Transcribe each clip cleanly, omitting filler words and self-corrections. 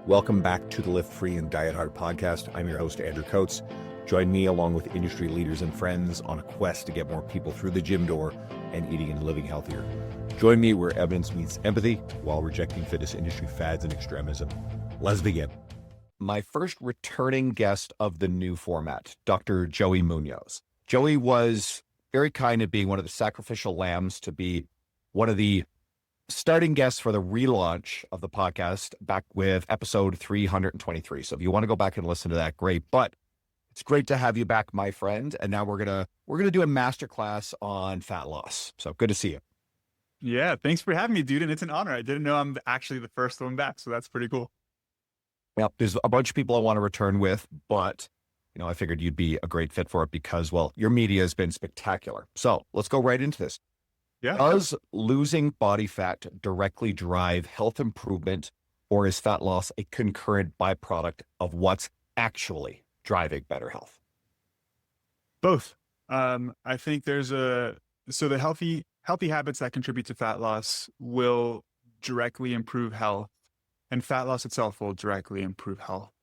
Welcome back to the Lift Free and Diet Hard podcast. I'm your host, Andrew Coates. Join me along with industry leaders and friends on a quest to get more people through the gym door and eating and living healthier. Join me where evidence meets empathy while rejecting fitness industry fads and extremism. Let's begin. My first returning guest of the new format, Dr. Joey Munoz. Joey was very kind at being one of the sacrificial lambs to be one of the starting guests for the relaunch of the podcast back with episode 323. So if you want to go back and listen to that, great. But it's great to have you back, my friend. And now we're gonna do a masterclass on fat loss. So good to see you. Yeah, thanks for having me, dude. And it's an honor. I didn't know I'm actually the first one back, so that's pretty cool. Well, there's a bunch of people I want to return with, but I figured you'd be a great fit for it because, well, your media has been spectacular. So let's go right into this. Yeah. Does losing body fat directly drive health improvement, or is fat loss a concurrent byproduct of what's actually driving better health? Both. I think the healthy habits that contribute to fat loss will directly improve health, and fat loss itself will directly improve health.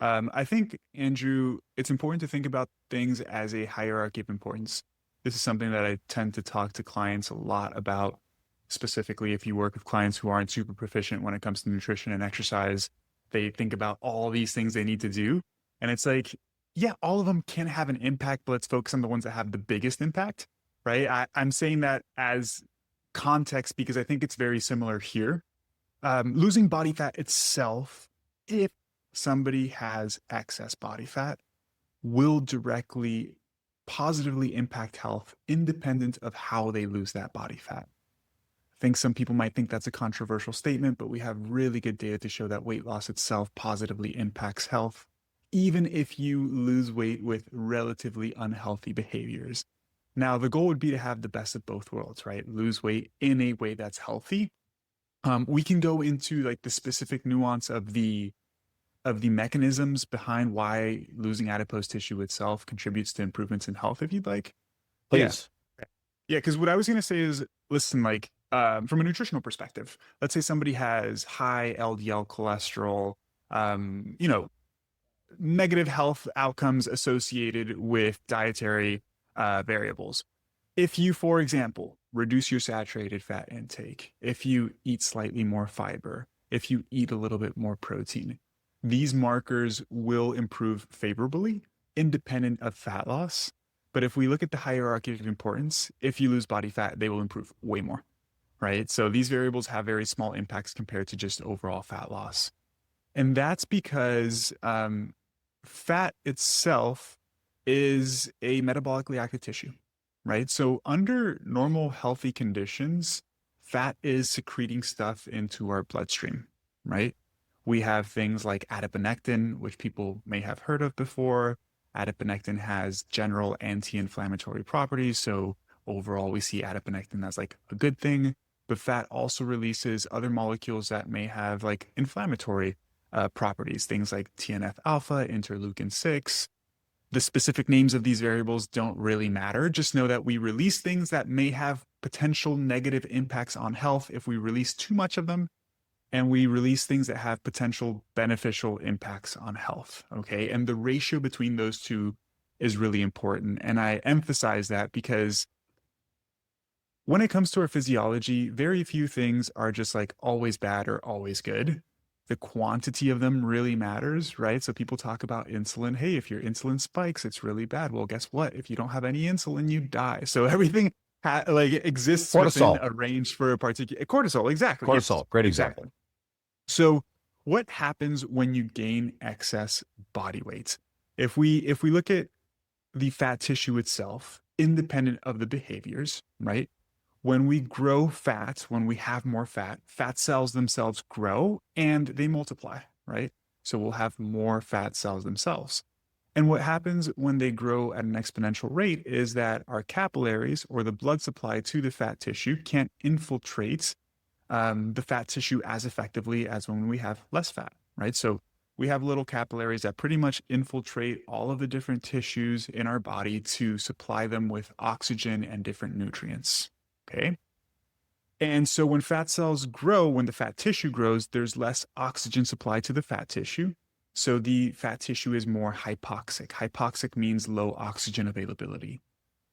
I think, Andrew, it's important to think about things as a hierarchy of importance. This is something that I tend to talk to clients a lot about, specifically if you work with clients who aren't super proficient when it comes to nutrition and exercise. They think about all these things they need to do. And it's like, yeah, all of them can have an impact, but let's focus on the ones that have the biggest impact, right? I'm saying that as context because I think it's very similar here. Losing body fat itself, if somebody has excess body fat, will directly positively impact health independent of how they lose that body fat. I think some people might think that's a controversial statement, but we have really good data to show that weight loss itself positively impacts health, even if you lose weight with relatively unhealthy behaviors. Now, the goal would be to have the best of both worlds, right? Lose weight in a way that's healthy. We can go into like the specific nuance of the mechanisms behind why losing adipose tissue itself contributes to improvements in health, if you'd like. Please. Yeah, because what I was going to say is, listen, like from a nutritional perspective, let's say somebody has high LDL cholesterol, negative health outcomes associated with dietary variables. If you, for example, reduce your saturated fat intake, if you eat slightly more fiber, if you eat a little bit more protein, these markers will improve favorably, independent of fat loss. But if we look at the hierarchy of importance, if you lose body fat, they will improve way more, right? So these variables have very small impacts compared to just overall fat loss. And that's because fat itself is a metabolically active tissue, right? So under normal healthy conditions, fat is secreting stuff into our bloodstream, right? We have things like adiponectin, which people may have heard of before. Adiponectin has general anti-inflammatory properties. So overall, we see adiponectin as like a good thing. But fat also releases other molecules that may have like inflammatory properties, things like TNF alpha, interleukin 6. The specific names of these variables don't really matter. Just know that we release things that may have potential negative impacts on health if we release too much of them. And we release things that have potential beneficial impacts on health, okay? And the ratio between those two is really important. And I emphasize that because when it comes to our physiology, very few things are just like always bad or always good. The quantity of them really matters, right? So people talk about insulin. Hey, if your insulin spikes, it's really bad. Well, guess what? If you don't have any insulin, you die. So everything exists Cortisol. within a range for a particular cortisol. Exactly. Cortisol, yes. great example. So what happens when you gain excess body weight? If we look at the fat tissue itself, independent of the behaviors, right? When we grow fat, when we have more fat cells themselves grow and they multiply, right? So we'll have more fat cells themselves. And what happens when they grow at an exponential rate is that our capillaries, or the blood supply to the fat tissue, can't infiltrate the fat tissue as effectively as when we have less fat, right? So we have little capillaries that pretty much infiltrate all of the different tissues in our body to supply them with oxygen and different nutrients, okay? And so when fat cells grow, when the fat tissue grows, there's less oxygen supply to the fat tissue. So the fat tissue is more hypoxic. Hypoxic means low oxygen availability.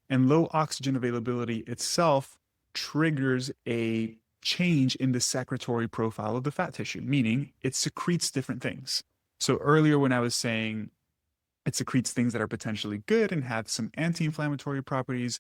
And low oxygen availability itself triggers a change in the secretory profile of the fat tissue, meaning it secretes different things. So earlier when I was saying it secretes things that are potentially good and have some anti-inflammatory properties,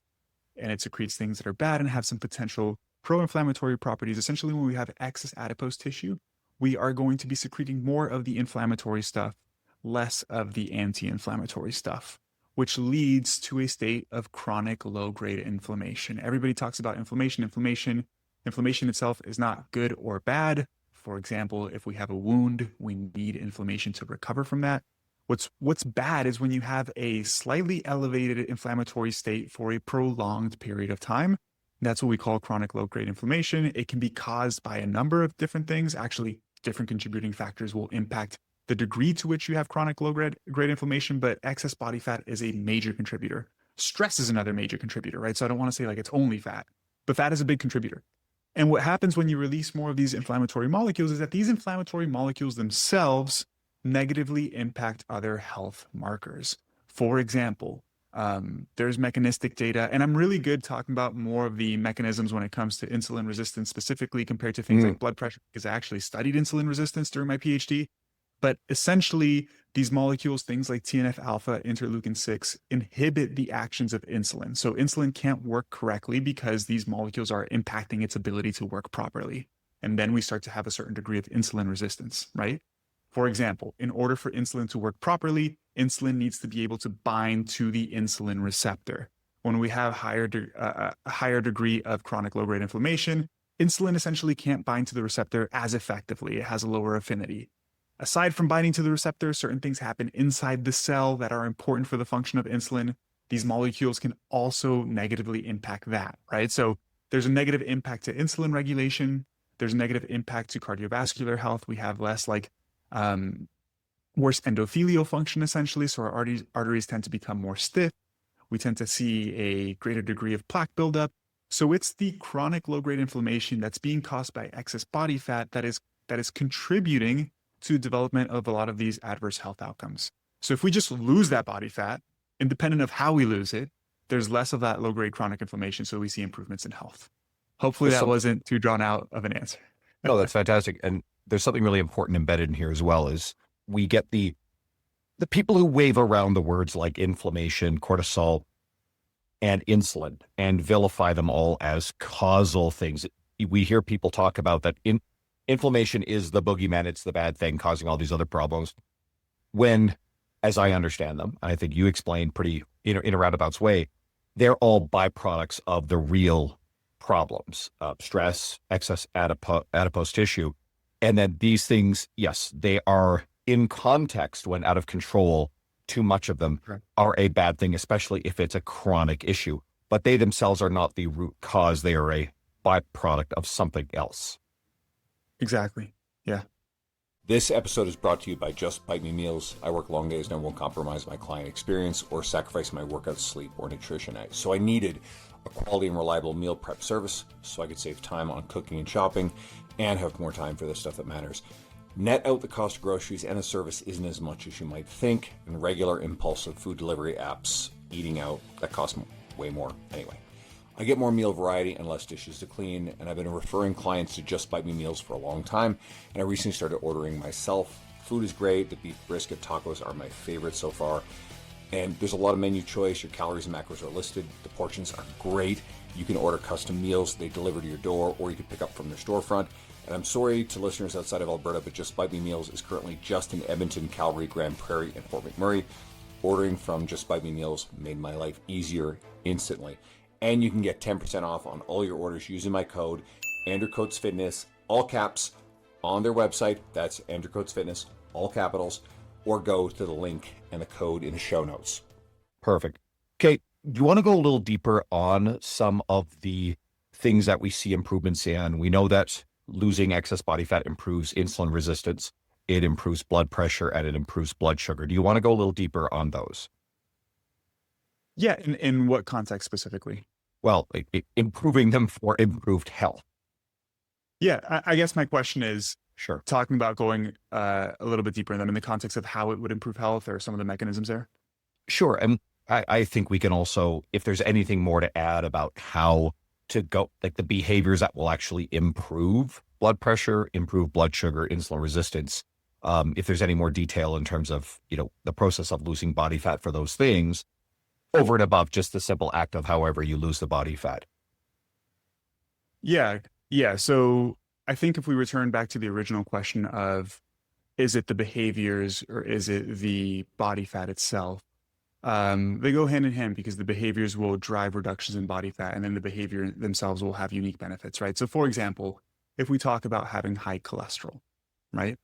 and it secretes things that are bad and have some potential pro-inflammatory properties. Essentially, when we have excess adipose tissue, we are going to be secreting more of the inflammatory stuff, less of the anti-inflammatory stuff, which leads to a state of chronic low-grade inflammation. Everybody talks about inflammation. Inflammation itself is not good or bad. For example, if we have a wound, we need inflammation to recover from that. What's bad is when you have a slightly elevated inflammatory state for a prolonged period of time. That's what we call chronic low-grade inflammation. It can be caused by a number of different things. Actually, different contributing factors will impact the degree to which you have chronic low-grade inflammation, but excess body fat is a major contributor. Stress is another major contributor, right? So I don't want to say like it's only fat, but fat is a big contributor. And what happens when you release more of these inflammatory molecules is that these inflammatory molecules themselves negatively impact other health markers. For example, there's mechanistic data, and I'm really good talking about more of the mechanisms when it comes to insulin resistance specifically compared to things like blood pressure, because I actually studied insulin resistance during my PhD. But essentially, these molecules, things like TNF alpha, interleukin 6, inhibit the actions of insulin. So insulin can't work correctly because these molecules are impacting its ability to work properly. And then we start to have a certain degree of insulin resistance, right? For example, in order for insulin to work properly, insulin needs to be able to bind to the insulin receptor. When we have a higher degree of chronic low-grade inflammation, insulin essentially can't bind to the receptor as effectively. It has a lower affinity. Aside from binding to the receptor, certain things happen inside the cell that are important for the function of insulin. These molecules can also negatively impact that, right? So there's a negative impact to insulin regulation. There's a negative impact to cardiovascular health. We have less worse endothelial function, essentially. So our arteries tend to become more stiff. We tend to see a greater degree of plaque buildup. So it's the chronic low-grade inflammation that's being caused by excess body fat that is contributing to development of a lot of these adverse health outcomes. So if we just lose that body fat, independent of how we lose it, there's less of that low-grade chronic inflammation. So we see improvements in health. Hopefully that wasn't too drawn out of an answer. No, that's fantastic. And there's something really important embedded in here as well, is we get the people who wave around the words like inflammation, cortisol, and insulin and vilify them all as causal things. We hear people talk about that inflammation is the boogeyman. It's the bad thing causing all these other problems. When, as I understand them, I think you explained pretty in a roundabout's way, they're all byproducts of the real problems, stress, excess adipose tissue. And then these things, yes, they are in context when out of control, too much of them are a bad thing, especially if it's a chronic issue. But they themselves are not the root cause. They are a byproduct of something else. Exactly. Yeah. This episode is brought to you by Just Bite Me Meals. I work long days and I won't compromise my client experience or sacrifice my workout, sleep, or nutrition. So I needed a quality and reliable meal prep service so I could save time on cooking and shopping and have more time for the stuff that matters. Net out the cost of groceries, and the service isn't as much as you might think. And regular impulsive food delivery apps, eating out, that costs way more anyway. I get more meal variety and less dishes to clean, and I've been referring clients to Just Bite Me Meals for a long time, and I recently started ordering myself. Food is great. The beef brisket tacos are my favorite so far, and there's a lot of menu choice. Your calories and macros are listed. The portions are great. You can order custom meals. They deliver to your door, or you can pick up from their storefront. And I'm sorry to listeners outside of Alberta, but Just Bite Me Meals is currently just in Edmonton, Calgary, Grand Prairie, and Fort McMurray. Ordering from Just Bite Me Meals made my life easier instantly. And you can get 10% off on all your orders using my code, Andrew Coates Fitness, all caps, on their website. That's Andrew Coates Fitness, all capitals, or go to the link and the code in the show notes. Perfect. Okay, do you want to go a little deeper on some of the things that we see improvements in? We know that losing excess body fat improves insulin resistance, it improves blood pressure, and it improves blood sugar. Do you want to go a little deeper on those? Yeah. In what context specifically? Well, improving them for improved health. Yeah, I guess my question is Sure. talking about going a little bit deeper in them in the context of how it would improve health or some of the mechanisms there. Sure. And I think we can also, if there's anything more to add about how to go, like the behaviors that will actually improve blood pressure, improve blood sugar, insulin resistance. If there's any more detail in terms of, the process of losing body fat for those things over and above just the simple act of however you lose the body fat. Yeah, yeah. So I think if we return back to the original question of is it the behaviors or is it the body fat itself? They go hand in hand because the behaviors will drive reductions in body fat, and then the behavior themselves will have unique benefits, right? So, for example, if we talk about having high cholesterol, right?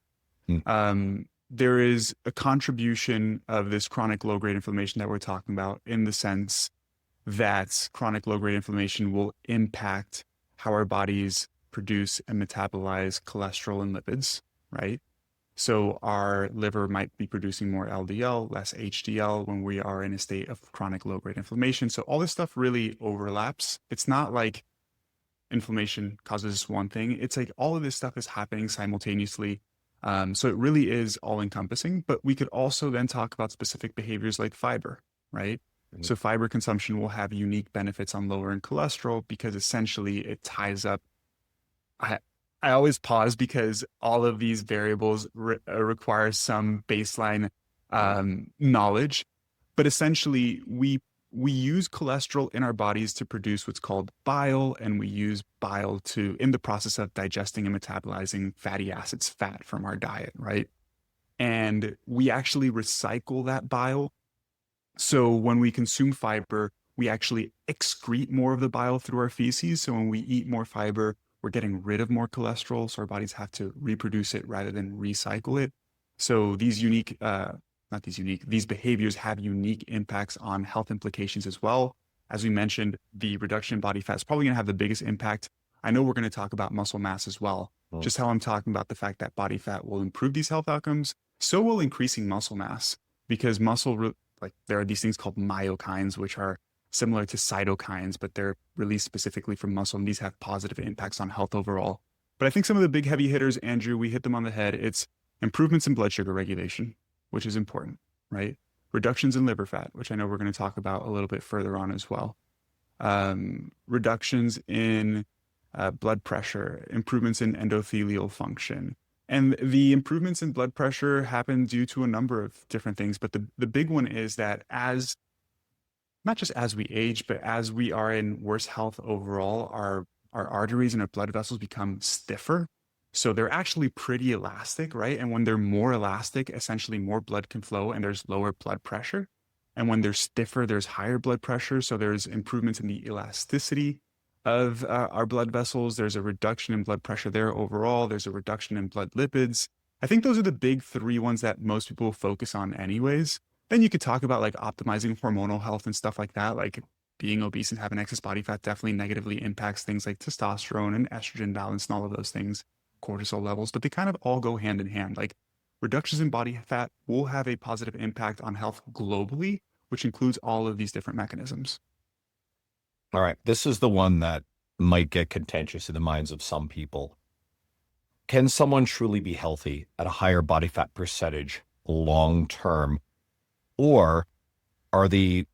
Hmm. There is a contribution of this chronic low-grade inflammation that we're talking about in the sense that chronic low-grade inflammation will impact how our bodies produce and metabolize cholesterol and lipids, right? So our liver might be producing more LDL, less HDL when we are in a state of chronic low-grade inflammation. So all this stuff really overlaps. It's not like inflammation causes one thing. It's like all of this stuff is happening simultaneously. So it really is all-encompassing. But we could also then talk about specific behaviors like fiber, right? Mhm. So fiber consumption will have unique benefits on lowering cholesterol because essentially it ties up. I always pause because all of these variables require some baseline knowledge, but essentially we use cholesterol in our bodies to produce what's called bile, and we use bile to in the process of digesting and metabolizing fatty acids, fat from our diet, right? And we actually recycle that bile. So when we consume fiber, we actually excrete more of the bile through our feces. So when we eat more fiber, we're getting rid of more cholesterol. So our bodies have to reproduce it rather than recycle it. So these behaviors have unique impacts on health implications as well. As we mentioned, the reduction in body fat is probably going to have the biggest impact. I know we're going to talk about muscle mass as well. Mm. Just how I'm talking about the fact that body fat will improve these health outcomes, so will increasing muscle mass because like there are these things called myokines, which are similar to cytokines, but they're released specifically from muscle, and these have positive impacts on health overall. But I think some of the big heavy hitters, Andrew, we hit them on the head. It's improvements in blood sugar regulation, which is important, right? Reductions in liver fat, which I know we're going to talk about a little bit further on as well. Reductions in blood pressure, improvements in endothelial function. And the improvements in blood pressure happen due to a number of different things. But the big one is that not just as we age, but as we are in worse health overall, our arteries and our blood vessels become stiffer. So they're actually pretty elastic, right? And when they're more elastic, essentially more blood can flow and there's lower blood pressure. And when they're stiffer, there's higher blood pressure. So there's improvements in the elasticity of our blood vessels. There's a reduction in blood pressure there overall. There's a reduction in blood lipids. I think those are the big three ones that most people focus on anyways. Then you could talk about like optimizing hormonal health and stuff like that. Like being obese and having excess body fat definitely negatively impacts things like testosterone and estrogen balance and all of those things, cortisol levels, but they kind of all go hand in hand. Like reductions in body fat will have a positive impact on health globally, which includes all of these different mechanisms. All right. This is the one that might get contentious in the minds of some people. Can someone truly be healthy at a higher body fat percentage long term? Or are the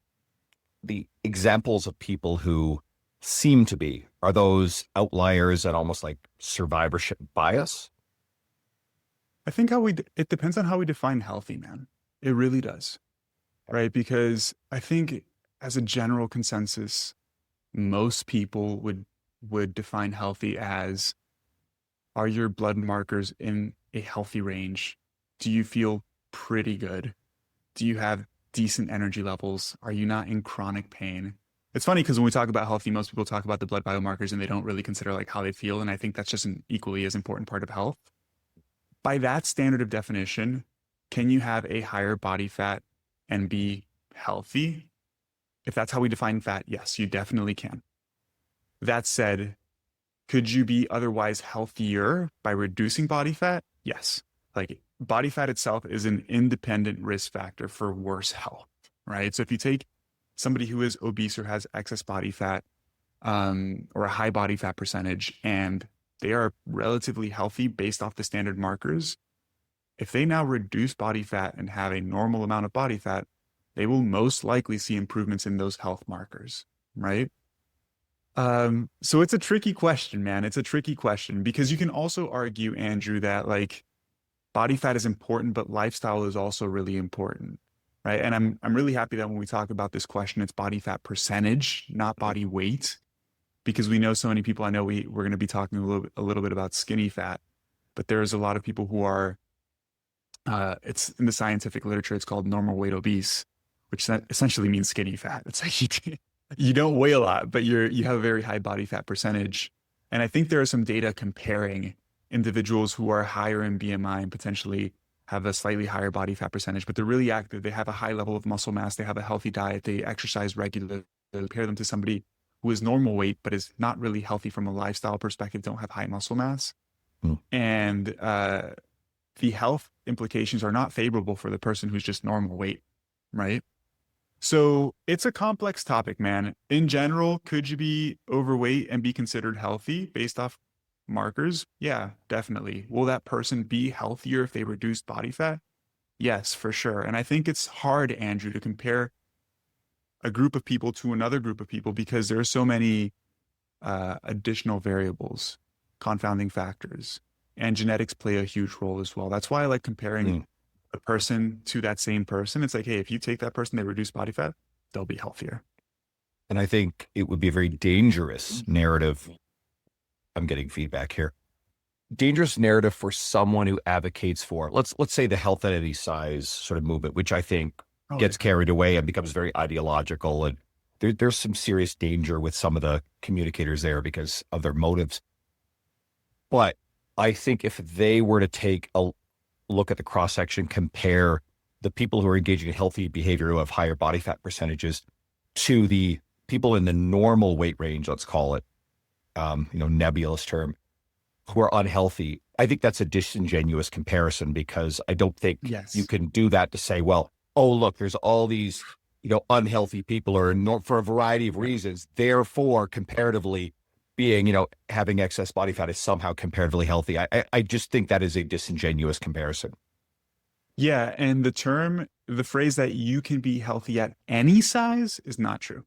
examples of people who seem to be, are those outliers and almost like survivorship bias? I think it depends on how we define healthy, man. It really does. Right? Because I think as a general consensus, most people would define healthy as, are your blood markers in a healthy range? Do you feel pretty good? Do you have decent energy levels? Are you not in chronic pain? It's funny because when we talk about healthy, most people talk about the blood biomarkers and they don't really consider like how they feel. And I think that's just an equally as important part of health. By that standard of definition, can you have a higher body fat and be healthy? If that's how we define fat, yes, you definitely can. That said, could you be otherwise healthier by reducing body fat? Yes. Like body fat itself is an independent risk factor for worse health, right? So if you take somebody who is obese or has excess body fat, or a high body fat percentage, and they are relatively healthy based off the standard markers. If they now reduce body fat and have a normal amount of body fat, they will most likely see improvements in those health markers, right? So it's a tricky question, man. It's a tricky question because you can also argue, Andrew, that like body fat is important, but lifestyle is also really important, right? And I'm really happy that when we talk about this question, it's body fat percentage, not body weight, because we know so many people. I know we're going to be talking a little bit about skinny fat, but there's a lot of people who are, it's in the scientific literature, it's called normal weight obese, which essentially means skinny fat. It's like you don't weigh a lot, but you have a very high body fat percentage. And I think there are some data comparing individuals who are higher in BMI and potentially have a slightly higher body fat percentage, but they're really active. They have a high level of muscle mass. They have a healthy diet. They exercise regularly. Compare them to somebody who is normal weight, but is not really healthy from a lifestyle perspective, don't have high muscle mass. And the health implications are not favorable for the person who's just normal weight, right? So it's a complex topic, man. In general, could you be overweight and be considered healthy based off markers? Yeah, definitely. Will that person be healthier if they reduce body fat? Yes, for sure. And I think it's hard, Andrew, to compare a group of people to another group of people because there are so many additional variables, confounding factors, and genetics play a huge role as well. That's why I like comparing a person to that same person. It's like, hey, if you take that person, they reduce body fat, they'll be healthier. And I think it would be a very dangerous narrative. I'm getting feedback here. Dangerous narrative for someone who advocates for, let's say the health at any size sort of movement, which I think gets carried away and becomes very ideological. And there's some serious danger with some of the communicators there because of their motives. But I think if they were to take a look at the cross-section, compare the people who are engaging in healthy behavior who have higher body fat percentages to the people in the normal weight range, let's call it, nebulous term, who are unhealthy, I think that's a disingenuous comparison because I don't think you can do that to say, well, oh, look, there's all these, unhealthy people or for a variety of reasons. Therefore, comparatively being, having excess body fat is somehow comparatively healthy. I just think that is a disingenuous comparison. Yeah. And the phrase that you can be healthy at any size is not true.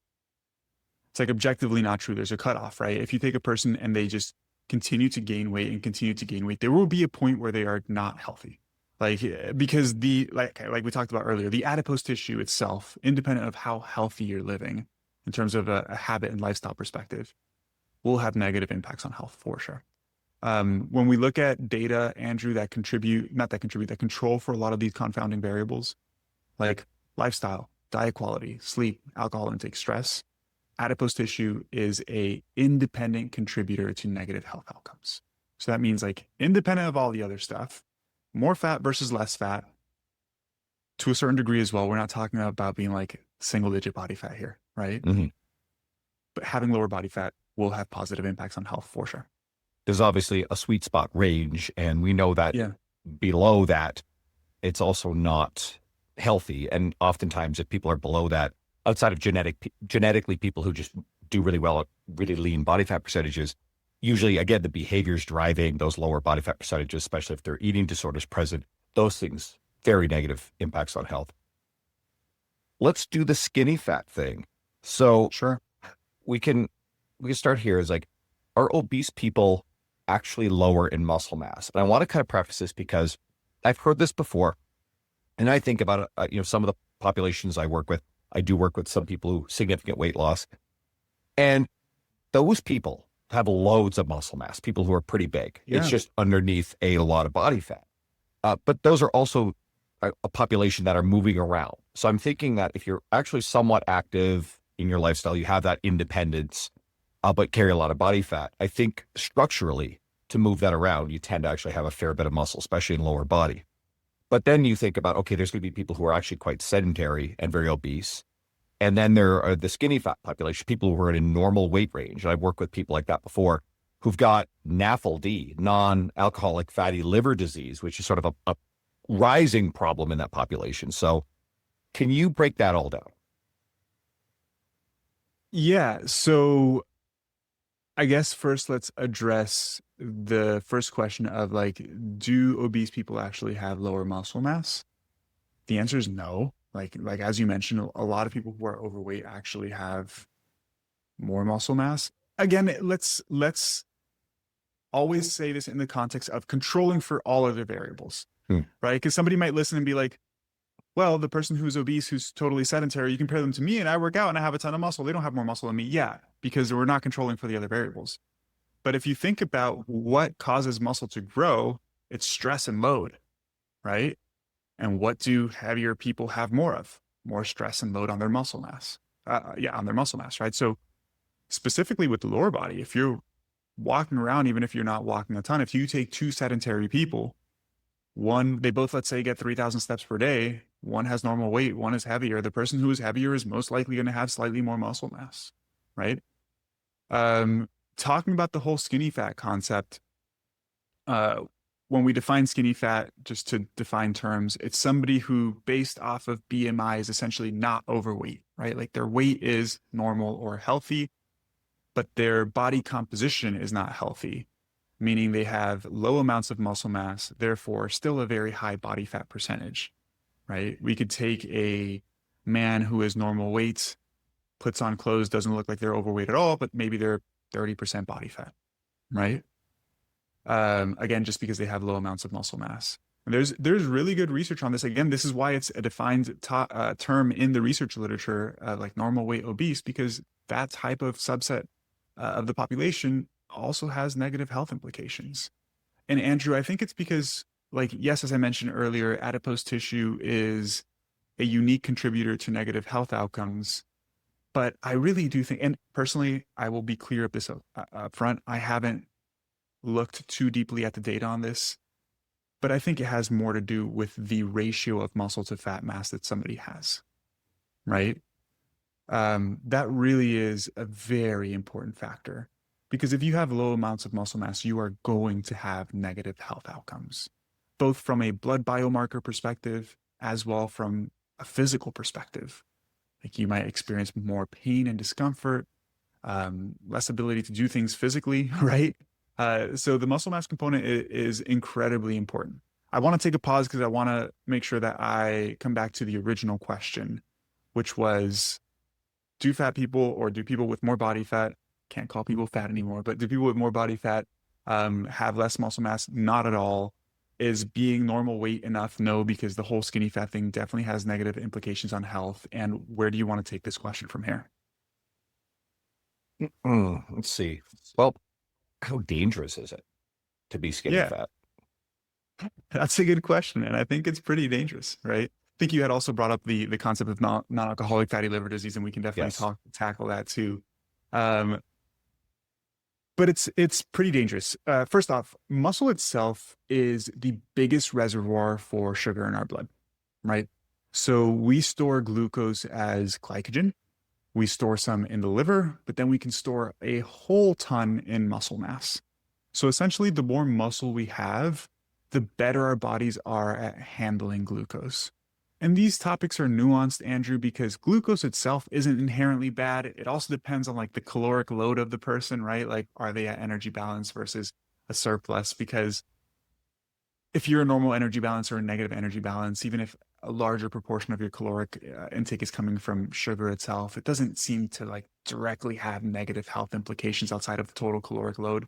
It's like objectively not true. There's a cutoff, right? If you take a person and they just continue to gain weight and continue to gain weight, there will be a point where they are not healthy. Like, because like we talked about earlier, the adipose tissue itself, independent of how healthy you're living in terms of a habit and lifestyle perspective, will have negative impacts on health for sure. When we look at data, Andrew, that control for a lot of these confounding variables, like lifestyle, diet quality, sleep, alcohol intake, stress, adipose tissue is a independent contributor to negative health outcomes. So that means like independent of all the other stuff, more fat versus less fat to a certain degree as well. We're not talking about being like single digit body fat here, right? Mm-hmm. But having lower body fat will have positive impacts on health for sure. There's obviously a sweet spot range, and we know that below that, it's also not healthy. And oftentimes if people are below that, outside of genetically people who just do really well at really lean body fat percentages, usually, again, the behaviors driving those lower body fat percentages, especially if they're eating disorders present, those things, very negative impacts on health. Let's do the skinny fat thing. So sure, we can start here is like, are obese people actually lower in muscle mass? And I want to kind of preface this because I've heard this before, and I think about some of the populations I work with. I do work with some people who significant weight loss, and those people have loads of muscle mass, people who are pretty big. Yeah. It's just underneath a lot of body fat. But those are also a population that are moving around. So I'm thinking that if you're actually somewhat active in your lifestyle, you have that independence, but carry a lot of body fat, I think structurally to move that around, you tend to actually have a fair bit of muscle, especially in lower body. But then you think about, okay, there's going to be people who are actually quite sedentary and very obese. And then there are the skinny fat population, people who are in a normal weight range. And I've worked with people like that before who've got NAFLD, non-alcoholic fatty liver disease, which is sort of a rising problem in that population. So can you break that all down? Yeah. So I guess first let's address the first question of like, do obese people actually have lower muscle mass? The answer is no. Like as you mentioned, a lot of people who are overweight actually have more muscle mass. Again, let's always say this in the context of controlling for all other variables, right? Because somebody might listen and be like, well, the person who's obese, who's totally sedentary, you compare them to me and I work out and I have a ton of muscle. They don't have more muscle than me. Yeah, because we're not controlling for the other variables. But if you think about what causes muscle to grow, it's stress and load, right? And what do heavier people have more of? More stress and load on their muscle mass. On their muscle mass, right? So specifically with the lower body, if you're walking around, even if you're not walking a ton, if you take two sedentary people, one, they both, let's say, get 3,000 steps per day. One has normal weight, one is heavier. The person who is heavier is most likely going to have slightly more muscle mass, right? Talking about the whole skinny fat concept, when we define skinny fat, just to define terms, it's somebody who, based off of BMI, is essentially not overweight, right? Like their weight is normal or healthy, but their body composition is not healthy, meaning they have low amounts of muscle mass, therefore still a very high body fat percentage, right? We could take a man who is normal weight, puts on clothes, doesn't look like they're overweight at all, but maybe they're 30% body fat, right? Again, just because they have low amounts of muscle mass. And there's really good research on this. Again, this is why it's a defined term in the research literature, like normal weight obese, because that type of subset of the population also has negative health implications. And Andrew, I think it's because, like, yes, as I mentioned earlier, adipose tissue is a unique contributor to negative health outcomes. But I really do think, and personally, I will be clear up this up front, I haven't looked too deeply at the data on this, but I think it has more to do with the ratio of muscle to fat mass that somebody has, right? That really is a very important factor, because if you have low amounts of muscle mass, you are going to have negative health outcomes, both from a blood biomarker perspective as well from a physical perspective. Like you might experience more pain and discomfort, less ability to do things physically, right? So the muscle mass component is incredibly important. I want to take a pause because I want to make sure that I come back to the original question, which was, do fat people, or do people with more body fat, can't call people fat anymore, but do people with more body fat have less muscle mass? Not at all. Is being normal weight enough? No, because the whole skinny fat thing definitely has negative implications on health. And where do you want to take this question from here? Let's see. Well, how dangerous is it to be skinny fat? That's a good question. And I think it's pretty dangerous, right? I think you had also brought up the concept of non-alcoholic fatty liver disease, and we can definitely tackle that too. But it's pretty dangerous. First off, muscle itself is the biggest reservoir for sugar in our blood, right? So we store glucose as glycogen. We store some in the liver, but then we can store a whole ton in muscle mass. So essentially, the more muscle we have, the better our bodies are at handling glucose. And these topics are nuanced, Andrew, because glucose itself isn't inherently bad. It also depends on like the caloric load of the person, right? Like, are they at energy balance versus a surplus? Because if you're a normal energy balance or a negative energy balance, even if a larger proportion of your caloric intake is coming from sugar itself, it doesn't seem to like directly have negative health implications outside of the total caloric load.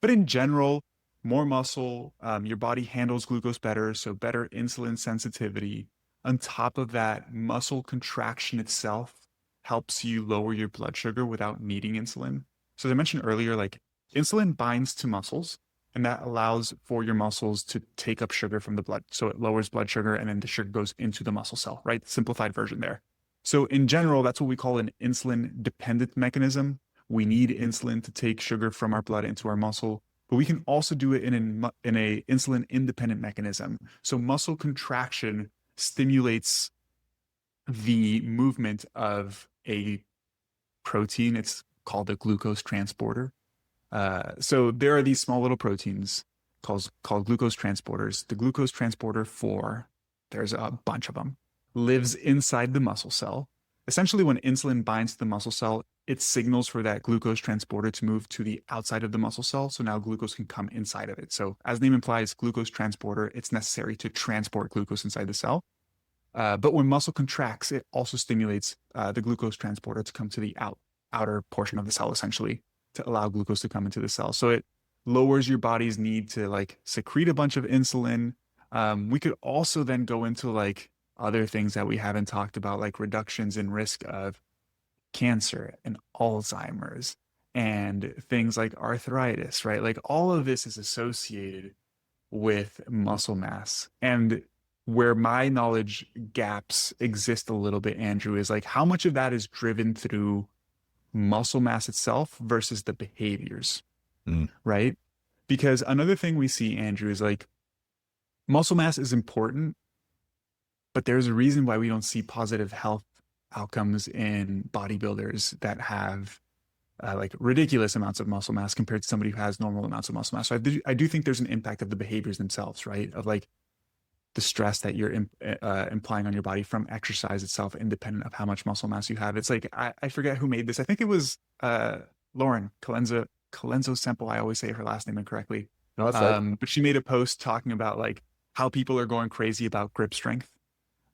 But in general, more muscle, your body handles glucose better, so better insulin sensitivity. On top of that, muscle contraction itself helps you lower your blood sugar without needing insulin. So as I mentioned earlier, like insulin binds to muscles, and that allows for your muscles to take up sugar from the blood. So it lowers blood sugar, and then the sugar goes into the muscle cell, right? Simplified version there. So in general, that's what we call an insulin-dependent mechanism. We need insulin to take sugar from our blood into our muscle, but we can also do it in a insulin-independent mechanism. So muscle contraction stimulates the movement of a protein. It's called a glucose transporter. So there are these small little proteins called glucose transporters. The glucose transporter 4, there's a bunch of them, lives inside the muscle cell. essentially when insulin binds to the muscle cell, it signals for that glucose transporter to move to the outside of the muscle cell. So now glucose can come inside of it. So as the name implies, glucose transporter, it's necessary to transport glucose inside the cell. But when muscle contracts, it also stimulates the glucose transporter to come to the outer portion of the cell, essentially, to allow glucose to come into the cell. So it lowers your body's need to like secrete a bunch of insulin. We could also then go into like other things that we haven't talked about, like reductions in risk of cancer and Alzheimer's and things like arthritis, right? Like all of this is associated with muscle mass. And where my knowledge gaps exist a little bit, Andrew, is like how much of that is driven through muscle mass itself versus the behaviors, right? Because another thing we see, Andrew, is like muscle mass is important, but there's a reason why we don't see positive health outcomes in bodybuilders that have like ridiculous amounts of muscle mass compared to somebody who has normal amounts of muscle mass. So I do think there's an impact of the behaviors themselves, right? Of like the stress that you're implying on your body from exercise itself, independent of how much muscle mass you have. It's like, I forget who made this. I think it was Lauren Colenso Semple. I always say her last name incorrectly. No, that's right. But she made a post talking about like how people are going crazy about grip strength,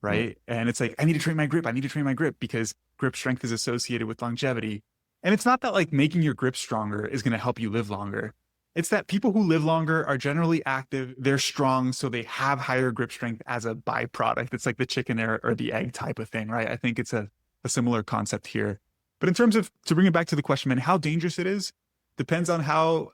right? And it's like, I need to train my grip. I need to train my grip because grip strength is associated with longevity. And it's not that like making your grip stronger is going to help you live longer. It's that people who live longer are generally active, they're strong, so they have higher grip strength as a byproduct. It's like the chicken or the egg type of thing, right? I think it's a similar concept here. But in terms of, to bring it back to the question, man, how dangerous it is, depends on how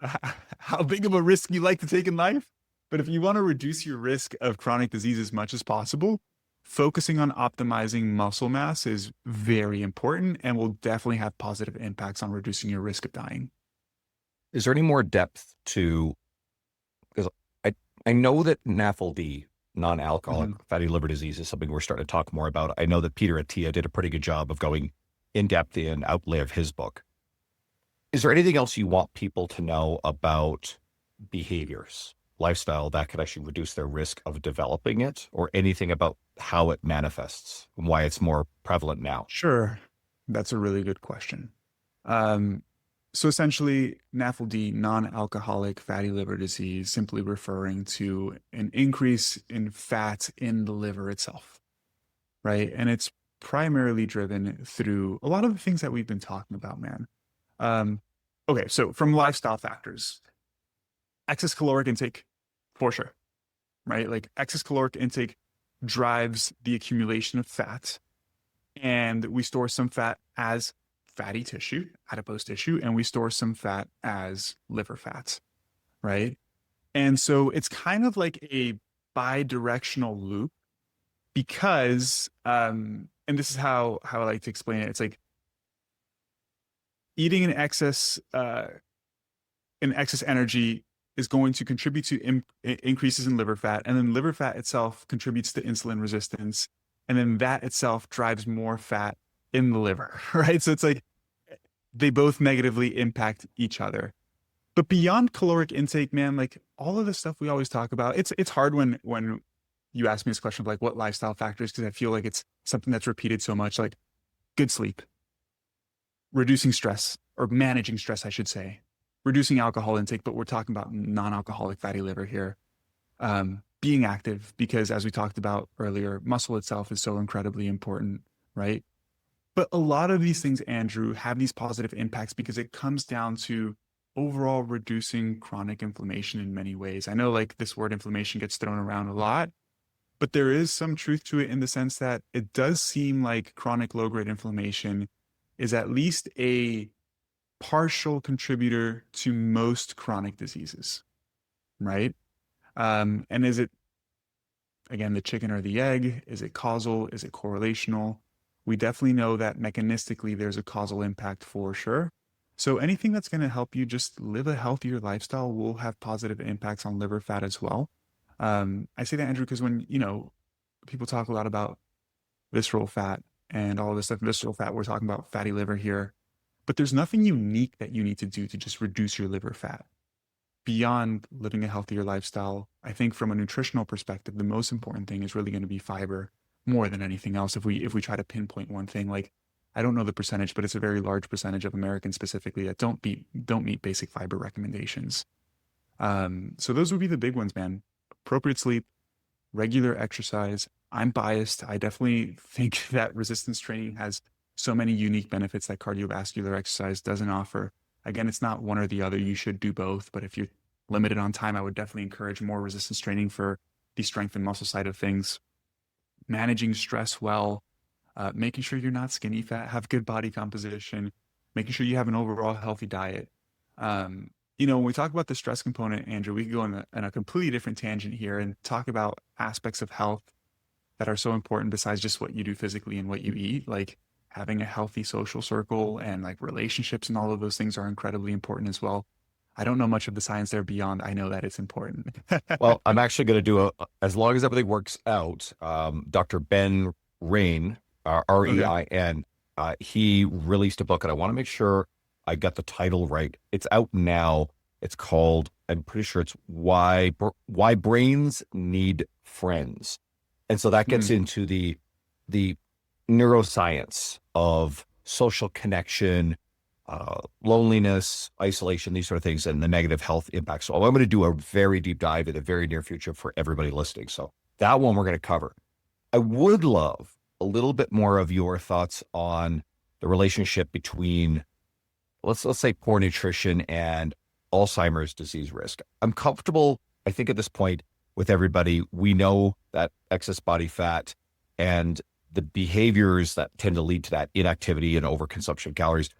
big of a risk you like to take in life. But if you want to reduce your risk of chronic disease as much as possible, focusing on optimizing muscle mass is very important and will definitely have positive impacts on reducing your risk of dying. Is there any more depth to, because I know that NAFLD, non-alcoholic fatty liver disease, is something we're starting to talk more about. I know that Peter Attia did a pretty good job of going in depth in outlay of his book. Is there anything else you want people to know about behaviors, lifestyle that could actually reduce their risk of developing it, or anything about how it manifests and why it's more prevalent now? Sure. That's a really good question. So essentially, NAFLD, non-alcoholic fatty liver disease, simply referring to an increase in fat in the liver itself, right? And it's primarily driven through a lot of the things that we've been talking about, man. Okay, so from lifestyle factors, excess caloric intake, for sure, right? Like excess caloric intake drives the accumulation of fat, and we store some fat as fatty tissue, adipose tissue, and we store some fat as liver fat, right? And so it's kind of like a bi-directional loop because, and this is how I like to explain it. It's like eating an excess energy is going to contribute to increases in liver fat, and then liver fat itself contributes to insulin resistance, and then that itself drives more fat in the liver, right? So it's like they both negatively impact each other. But beyond caloric intake, man, like all of the stuff we always talk about, it's hard when you ask me this question of like what lifestyle factors, because I feel like it's something that's repeated so much, like good sleep, reducing stress, or managing stress, I should say, reducing alcohol intake, but we're talking about non-alcoholic fatty liver here. Being active, because as we talked about earlier, muscle itself is so incredibly important, right? But a lot of these things, Andrew, have these positive impacts because it comes down to overall reducing chronic inflammation in many ways. I know like this word inflammation gets thrown around a lot, but there is some truth to it in the sense that it does seem like chronic low-grade inflammation is at least a partial contributor to most chronic diseases, right? And is it, again, the chicken or the egg? Is it causal? Is it correlational? We definitely know that mechanistically there's a causal impact for sure. So anything that's going to help you just live a healthier lifestyle will have positive impacts on liver fat as well. I say that, Andrew, because when, people talk a lot about visceral fat and all this stuff, visceral fat, we're talking about fatty liver here, but there's nothing unique that you need to do to just reduce your liver fat. Beyond living a healthier lifestyle, I think from a nutritional perspective, the most important thing is really going to be fiber more than anything else. If we try to pinpoint one thing, like I don't know the percentage, but it's a very large percentage of Americans specifically that don't meet basic fiber recommendations. So those would be the big ones, man. Appropriate sleep, regular exercise. I'm biased. I definitely think that resistance training has so many unique benefits that cardiovascular exercise doesn't offer. Again, it's not one or the other. You should do both. But if you're limited on time, I would definitely encourage more resistance training for the strength and muscle side of things. Managing stress well, making sure you're not skinny fat, have good body composition, making sure you have an overall healthy diet. When we talk about the stress component, Andrew, we could go in a completely different tangent here and talk about aspects of health that are so important besides just what you do physically and what you eat, like having a healthy social circle and like relationships and all of those things are incredibly important as well. I don't know much of the science there beyond. I know that it's important. Well, I'm actually going to do as long as everything works out, Dr. Ben Rein, R-E-I-N, he released a book and I want to make sure I got the title right. It's out now. It's called, I'm pretty sure it's Why Brains Need Friends. And so that gets into the neuroscience of social connection, loneliness, isolation, these sort of things, and the negative health impacts. So I'm going to do a very deep dive in the very near future for everybody listening. So that one we're going to cover. I would love a little bit more of your thoughts on the relationship between, let's say, poor nutrition and Alzheimer's disease risk. I'm comfortable, I think at this point, with everybody. We know that excess body fat and the behaviors that tend to lead to that, inactivity and overconsumption of calories,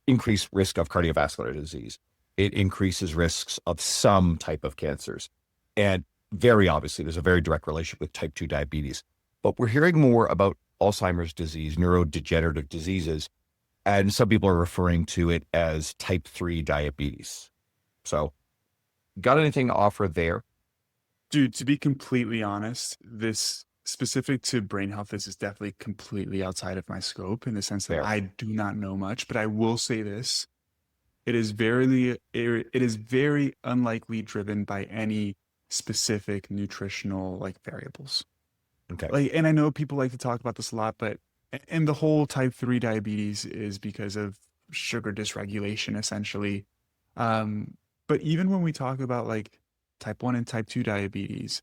increase risk of cardiovascular disease. It increases risks of some type of cancers. And very obviously, there's a very direct relationship with type 2 diabetes. But we're hearing more about Alzheimer's disease, neurodegenerative diseases, and some people are referring to it as type 3 diabetes. So, got anything to offer there? Dude, to be completely honest, this specific to brain health, this is definitely completely outside of my scope in the sense that I do not know much, but I will say this. It is very unlikely driven by any specific nutritional variables. Okay. And I know people like to talk about this a lot, but the whole type 3 diabetes is because of sugar dysregulation, essentially. But even when we talk about type 1 and type 2 diabetes,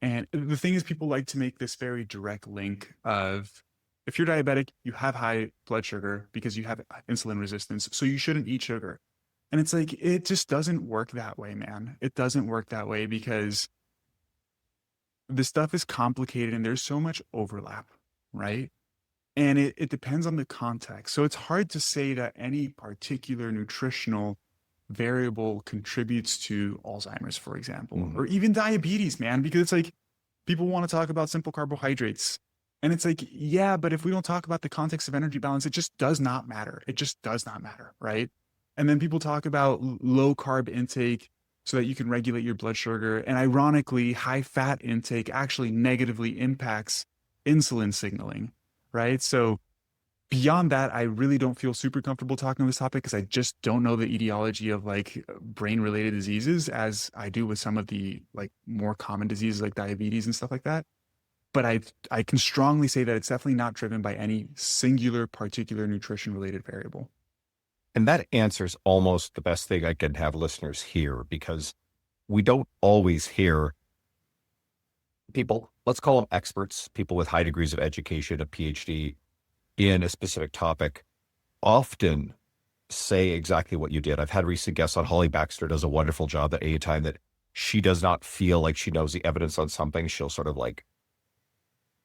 and the thing is, people like to make this very direct link of, if you're diabetic, you have high blood sugar because you have insulin resistance, so you shouldn't eat sugar. And it's it just doesn't work that way, man. It doesn't work that way because the stuff is complicated and there's so much overlap, right? And it depends on the context. So it's hard to say that any particular nutritional variable contributes to Alzheimer's, for example, or even diabetes, man, because it's people want to talk about simple carbohydrates. And it's yeah, but if we don't talk about the context of energy balance, it just does not matter. It just does not matter, right? And then people talk about low carb intake so that you can regulate your blood sugar. And ironically, high fat intake actually negatively impacts insulin signaling, right? So beyond that, I really don't feel super comfortable talking on this topic because I just don't know the etiology of brain-related diseases as I do with some of the more common diseases like diabetes and stuff like that. But I can strongly say that it's definitely not driven by any singular particular nutrition-related variable. And that answers almost the best thing I can have listeners hear, because we don't always hear people, let's call them experts, people with high degrees of education, a PhD in a specific topic, often say exactly what you did. I've had recent guests on. Holly Baxter does a wonderful job at any time that she does not feel like she knows the evidence on something. She'll sort of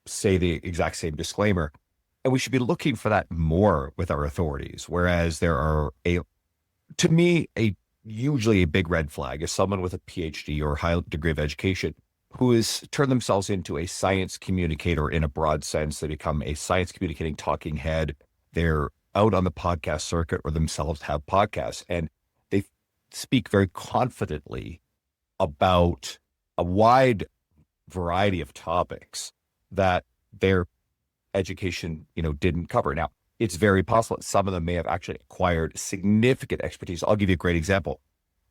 say the exact same disclaimer. And we should be looking for that more with our authorities. Whereas there are to me, usually a big red flag is someone with a PhD or a high degree of education who has turned themselves into a science communicator in a broad sense. They become a science communicating talking head. They're out on the podcast circuit or themselves have podcasts, and they speak very confidently about a wide variety of topics that their education, didn't cover. Now, it's very possible that some of them may have actually acquired significant expertise. I'll give you a great example.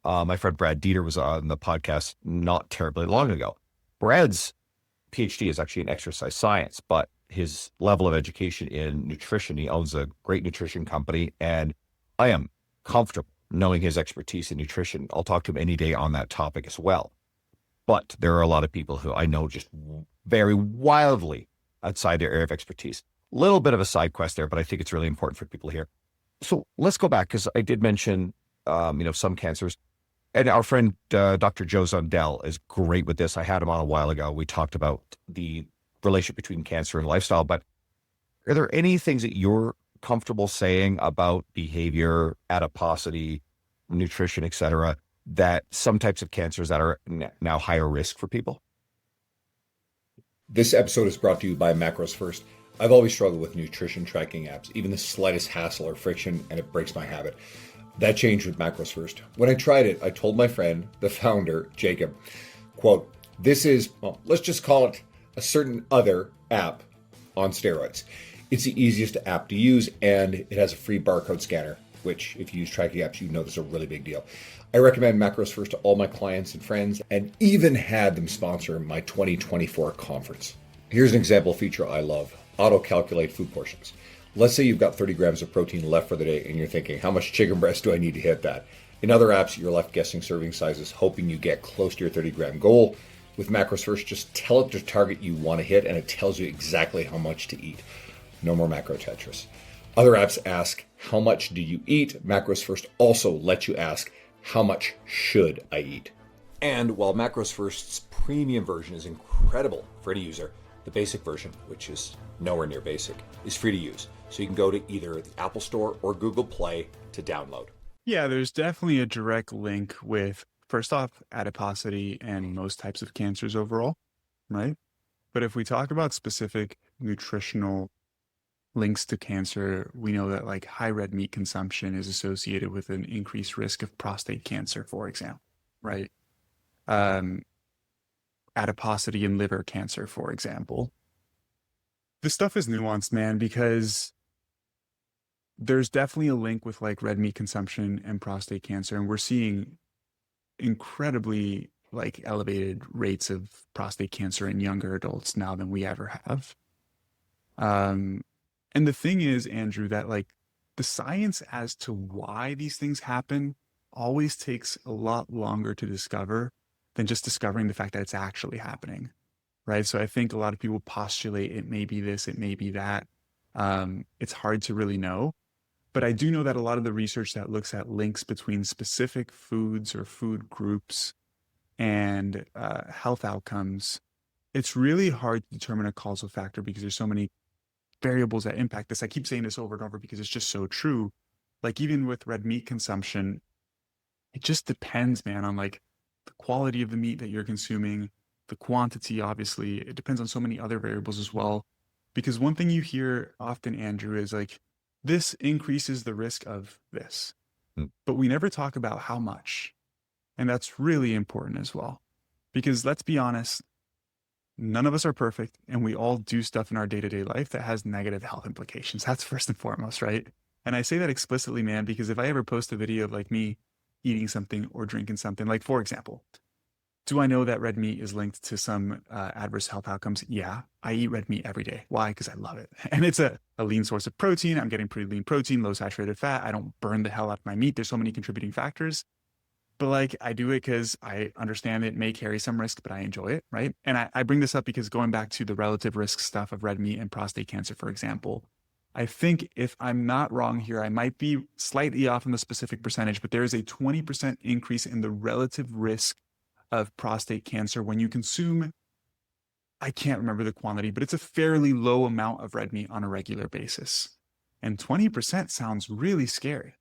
My friend Brad Dieter was on the podcast not terribly long ago. Brad's PhD is actually in exercise science, but his level of education in nutrition. He owns a great nutrition company, and I am comfortable knowing his expertise in nutrition. I'll talk to him any day on that topic as well. But there are a lot of people who I know just very wildly outside their area of expertise. A little bit of a side quest there, but I think it's really important for people here. So let's go back, because I did mention, some cancers. And our friend, Dr. Joe Zundell, is great with this. I had him on a while ago. We talked about the relationship between cancer and lifestyle, but are there any things that you're comfortable saying about behavior, adiposity, nutrition, et cetera, that some types of cancers that are now higher risk for people? This episode is brought to you by Macros First. I've always struggled with nutrition tracking apps, even the slightest hassle or friction, and it breaks my habit. That changed with Macros First. When I tried it, I told my friend, the founder, Jacob, quote, this is, well, let's just call it a certain other app on steroids. It's the easiest app to use, and it has a free barcode scanner, which if you use tracking apps, you know this is a really big deal. I recommend Macros First to all my clients and friends, and even had them sponsor my 2024 conference. Here's an example feature I love: auto-calculate food portions. Let's say you've got 30 grams of protein left for the day, and you're thinking, how much chicken breast do I need to hit that? In other apps, you're left guessing serving sizes, hoping you get close to your 30-gram goal. With Macros First, just tell it the target you want to hit, and it tells you exactly how much to eat. No more macro Tetris. Other apps ask, how much do you eat? Macros First also lets you ask, how much should I eat? And while Macros First's premium version is incredible for any user, the basic version, which is nowhere near basic, is free to use. So you can go to either the Apple Store or Google Play to download. Yeah, there's definitely a direct link with, first off, adiposity and most types of cancers overall, right? But if we talk about specific nutritional links to cancer, we know that like high red meat consumption is associated with an increased risk of prostate cancer, for example, right? Adiposity and liver cancer, for example. This stuff is nuanced, man, because there's definitely a link with like red meat consumption and prostate cancer, and we're seeing incredibly like elevated rates of prostate cancer in younger adults now than we ever have. And the thing is, Andrew, that like the science as to why these things happen always takes a lot longer to discover than just discovering the fact that it's actually happening, right? So I think a lot of people postulate it may be this, it may be that. It's hard to really know. But I do know that a lot of the research that looks at links between specific foods or food groups and health outcomes, it's really hard to determine a causal factor because there's so many variables that impact this. I keep saying this over and over because it's just so true. Like even with red meat consumption, it just depends, man, on like the quality of the meat that you're consuming, the quantity, obviously. It depends on so many other variables as well. Because one thing you hear often, Andrew, is like, this increases the risk of this. But we never talk about how much. And that's really important as well. Because let's be honest, none of us are perfect, and we all do stuff in our day-to-day life that has negative health implications. That's first and foremost, right? And I say that explicitly, man, because if I ever post a video of like me eating something or drinking something, like for example, do I know that red meat is linked to some adverse health outcomes? Yeah, I eat red meat every day. Why? Because I love it. And it's a lean source of protein. I'm getting pretty lean protein, low saturated fat. I don't burn the hell out of my meat. There's so many contributing factors. But like I do it because I understand it may carry some risk, but I enjoy it, right? And I bring this up because going back to the relative risk stuff of red meat and prostate cancer, for example, I think if I'm not wrong here, I might be slightly off on the specific percentage, but there is a 20% increase in the relative risk of prostate cancer when you consume, I can't remember the quantity, but it's a fairly low amount of red meat on a regular basis. And 20% sounds really scary,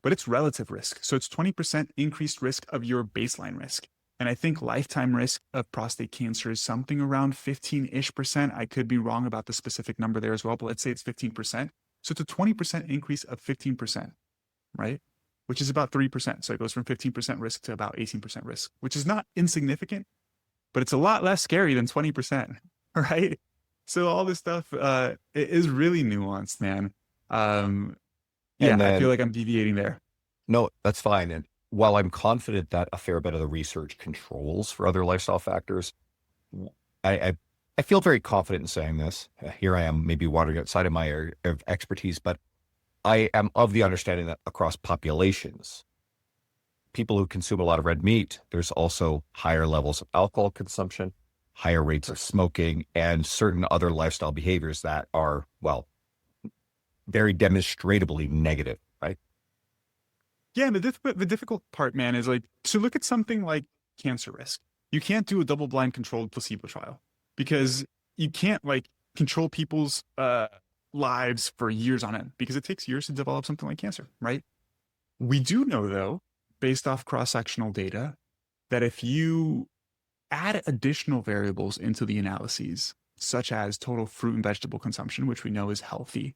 but it's relative risk. So it's 20% increased risk of your baseline risk. And I think lifetime risk of prostate cancer is something around 15-ish%. I could be wrong about the specific number there as well, but let's say it's 15%. So it's a 20% increase of 15%, right? Which is about 3%. So it goes from 15% risk to about 18% risk, which is not insignificant, but it's a lot less scary than 20%, right? So all this stuff it is really nuanced, man. Yeah, I feel like I'm deviating there. No, that's fine. And while I'm confident that a fair bit of the research controls for other lifestyle factors, I I feel very confident in saying this. Here I am, maybe wandering outside of my area of expertise, but I am of the understanding that across populations, people who consume a lot of red meat, there's also higher levels of alcohol consumption, higher rates of smoking, and certain other lifestyle behaviors that are, well, very demonstrably negative, right? Yeah, and the difficult part, man, is like to look at something like cancer risk. You can't do a double-blind controlled placebo trial because you can't like control people's lives for years on end because it takes years to develop something like cancer, right? We do know, though, based off cross-sectional data, that if you add additional variables into the analyses, such as total fruit and vegetable consumption, which we know is healthy,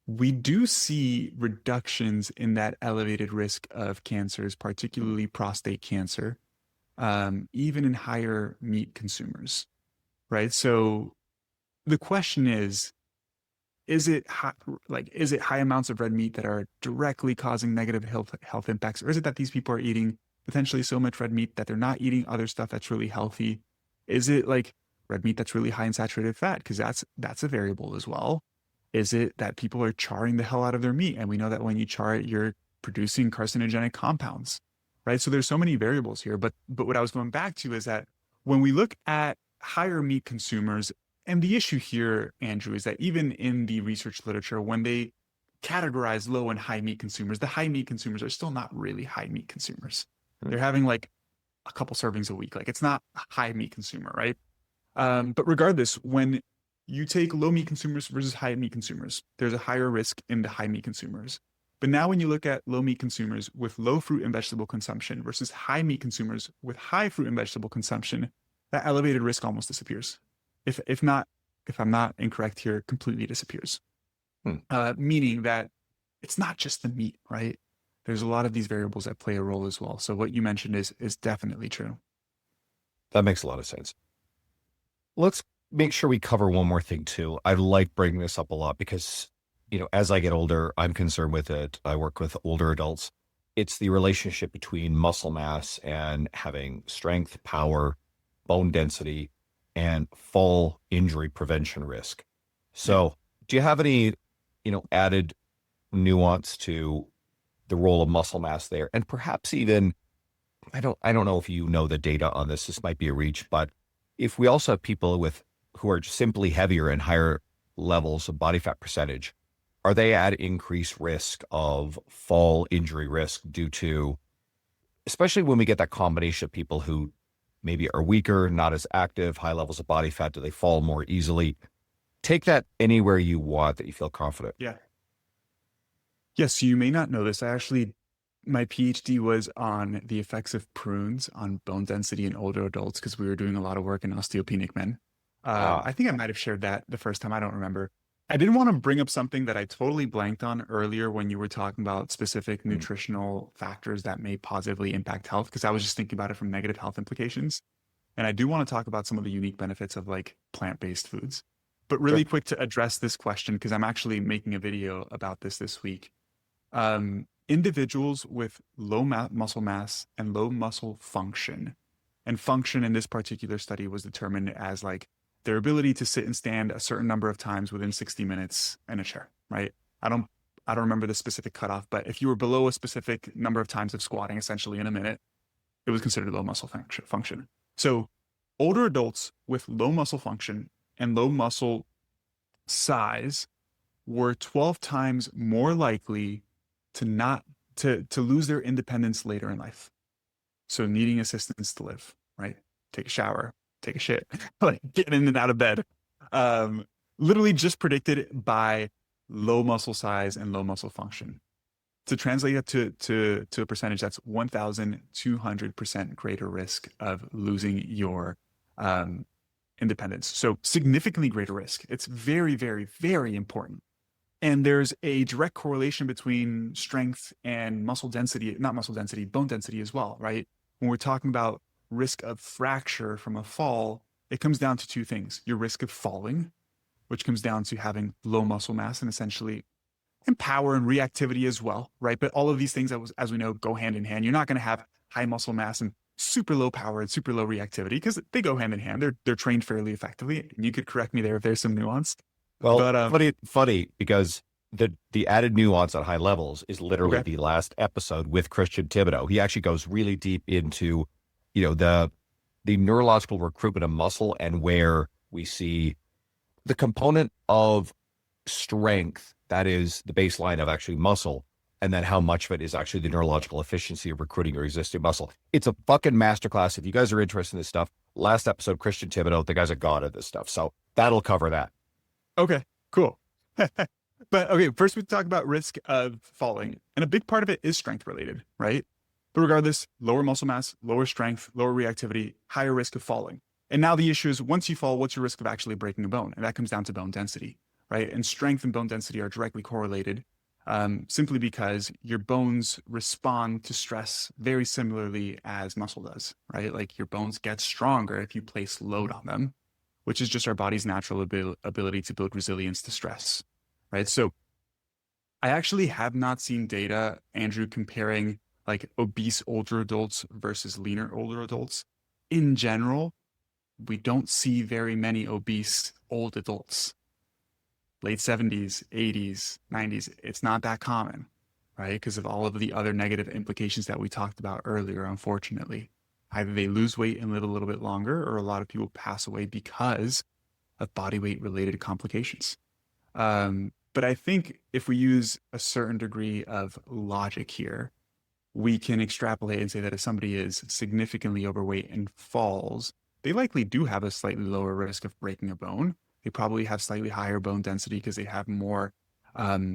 we do see reductions in that elevated risk of cancers, particularly prostate cancer, even in higher meat consumers, right? So the question is it high amounts of red meat that are directly causing negative health impacts, or is it that these people are eating potentially so much red meat that they're not eating other stuff that's really healthy? Is it like red meat that's really high in saturated fat? Because that's a variable as well. Is it that people are charring the hell out of their meat? And we know that when you char it, you're producing carcinogenic compounds, right? So there's so many variables here. But what I was going back to is that when we look at higher meat consumers, and the issue here, Andrew, is that even in the research literature, when they categorize low and high meat consumers, the high meat consumers are still not really high meat consumers. They're having like a couple servings a week. Like it's not a high meat consumer, right? But regardless, when you take low meat consumers versus high meat consumers, there's a higher risk in the high meat consumers. But now when you look at low meat consumers with low fruit and vegetable consumption versus high meat consumers with high fruit and vegetable consumption, that elevated risk almost disappears. If I'm not incorrect here, completely disappears. Meaning that it's not just the meat, right? There's a lot of these variables that play a role as well. So what you mentioned is definitely true. That makes a lot of sense. Let's make sure we cover one more thing too. I like bringing this up a lot because, as I get older, I'm concerned with it. I work with older adults. It's the relationship between muscle mass and having strength, power, bone density, and fall injury prevention risk. So do you have any, added nuance to the role of muscle mass there? And perhaps even, I don't know if you know the data on this, this might be a reach, but if we also have people who are simply heavier and higher levels of body fat percentage, are they at increased risk of fall injury risk due to, especially when we get that combination of people who maybe are weaker, not as active, high levels of body fat, do they fall more easily? Take that anywhere you want that you feel confident. Yeah. Yes, so you may not know this. My PhD was on the effects of prunes on bone density in older adults because we were doing a lot of work in osteopenic men. I think I might have shared that the first time. I don't remember. I didn't want to bring up something that I totally blanked on earlier when you were talking about specific nutritional factors that may positively impact health, because I was just thinking about it from negative health implications. And I do want to talk about some of the unique benefits of like plant-based foods. But really quick to address this question, because I'm actually making a video about this week. Individuals with low muscle mass and low muscle function, and function in this particular study was determined as like their ability to sit and stand a certain number of times within 60 minutes in a chair, right? I don't remember the specific cutoff, but if you were below a specific number of times of squatting essentially in a minute, it was considered low muscle function. So older adults with low muscle function and low muscle size were 12 times more likely to lose their independence later in life. So needing assistance to live, right? Take a shower, take a shit, like getting in and out of bed. Literally just predicted by low muscle size and low muscle function. To translate that to a percentage, that's 1,200% greater risk of losing your independence. So significantly greater risk. It's very, very, very important. And there's a direct correlation between strength and muscle density, not muscle density, bone density as well, right? When we're talking about risk of fracture from a fall, it comes down to two things. Your risk of falling, which comes down to having low muscle mass and essentially and power and reactivity as well, right? But all of these things, as we know, go hand in hand. You're not going to have high muscle mass and super low power and super low reactivity, because they go hand in hand. They're trained fairly effectively. And you could correct me there if there's some nuance. Well, But funny because the added nuance at high levels is literally Okay. the last episode with Christian Thibodeau. He actually goes really deep into, the neurological recruitment of muscle and where we see the component of strength, that is the baseline of actually muscle, and then how much of it is actually the neurological efficiency of recruiting your existing muscle. It's a fucking masterclass. If you guys are interested in this stuff, last episode, Christian Thibodeau, the guy's a god at this stuff. So that'll cover that. Okay, cool. But okay, first we talk about risk of falling. And a big part of it is strength related, right? But regardless, lower muscle mass, lower strength, lower reactivity, higher risk of falling. And now the issue is, once you fall, what's your risk of actually breaking a bone? And that comes down to bone density, right? And strength and bone density are directly correlated, simply because your bones respond to stress very similarly as muscle does, right? Like your bones get stronger if you place load on them, which is just our body's natural ability to build resilience to stress, right? So I actually have not seen data, Andrew, comparing like obese older adults versus leaner older adults. In general, we don't see very many obese old adults. Late 70s, 80s, 90s, it's not that common, right? Because of all of the other negative implications that we talked about earlier, unfortunately. Either they lose weight and live a little bit longer, or a lot of people pass away because of body weight related complications. But I think if we use a certain degree of logic here, we can extrapolate and say that if somebody is significantly overweight and falls, they likely do have a slightly lower risk of breaking a bone. They probably have slightly higher bone density because they have more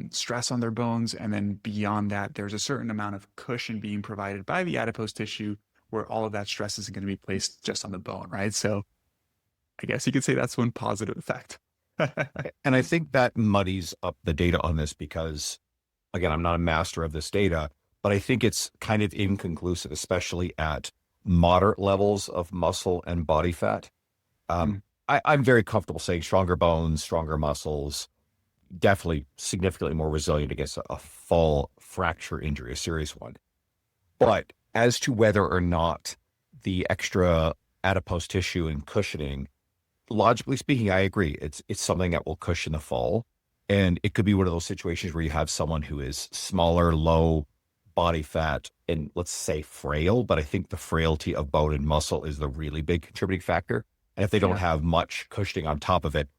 stress on their bones. And then beyond that, there's a certain amount of cushion being provided by the adipose tissue where all of that stress isn't going to be placed just on the bone, right? So I guess you could say that's one positive effect. And I think that muddies up the data on this because, again, I'm not a master of this data, but I think it's kind of inconclusive, especially at moderate levels of muscle and body fat. I'm very comfortable saying stronger bones, stronger muscles, definitely significantly more resilient against a fall fracture injury, a serious one. But as to whether or not the extra adipose tissue and cushioning, logically speaking, I agree. It's something that will cushion the fall. And it could be one of those situations where you have someone who is smaller, low body fat, and let's say frail, but I think the frailty of bone and muscle is the really big contributing factor. And if they don't have much cushioning on top of it,